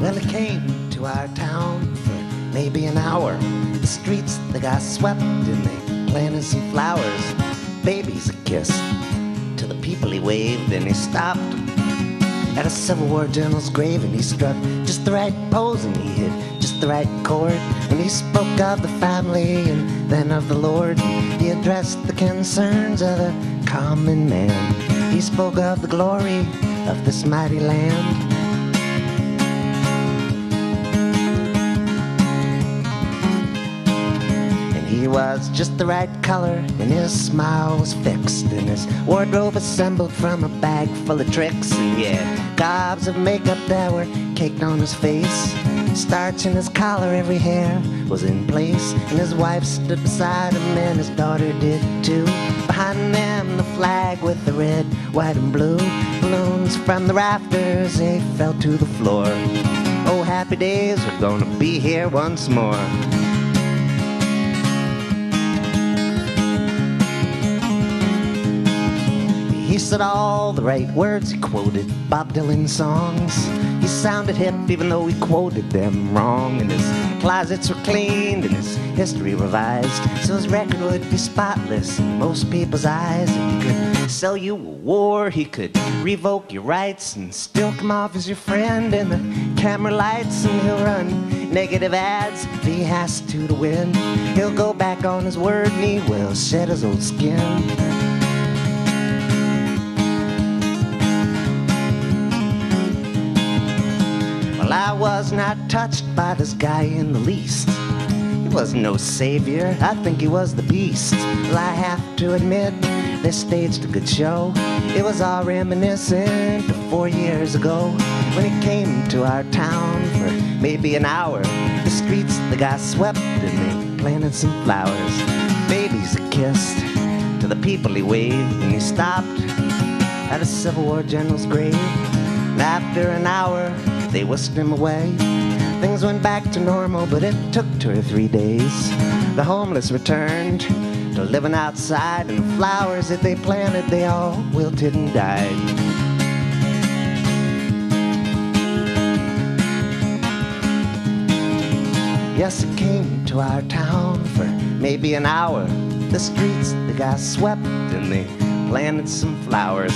Well, he came to our town for maybe an hour. The streets, they got swept and they planted some flowers. Babies a kiss to the people he waved, and he stopped at a Civil War general's grave, and he struck just the right pose, and he hit just the right chord. When he spoke of the family and then of the Lord, he addressed the concerns of the common man. He spoke of the glory of this mighty land. He was just the right color, and his smile was fixed, and his wardrobe assembled from a bag full of tricks. And yeah, gobs of makeup that were caked on his face, starch in his collar, every hair was in place. And his wife stood beside him, and his daughter did too. Behind them, the flag with the red, white, and blue. Balloons from the rafters, they fell to the floor. Oh, happy days are gonna be here once more. He said all the right words, he quoted Bob Dylan songs. He sounded hip even though he quoted them wrong. And his closets were cleaned and his history revised, so his record would be spotless in most people's eyes. And he could sell you a war, he could revoke your rights and still come off as your friend in the camera lights. And he'll run negative ads if he has to win. He'll go back on his word and he will shed his old skin. Well, I was not touched by this guy in the least. He was no savior, I think he was the beast. Well, I have to admit, they staged a good show. It was all reminiscent of 4 years ago, when he came to our town for maybe an hour. The streets, they got swept and they planted some flowers. Babies kissed to the people he waved, and he stopped at a Civil War general's grave. And after an hour, they whisked him away. Things went back to normal, but it took 2 or 3 days. The homeless returned to living outside, and the flowers that they planted, they all wilted and died. Yes, it came to our town for maybe an hour. The streets, they got swept and they planted some flowers.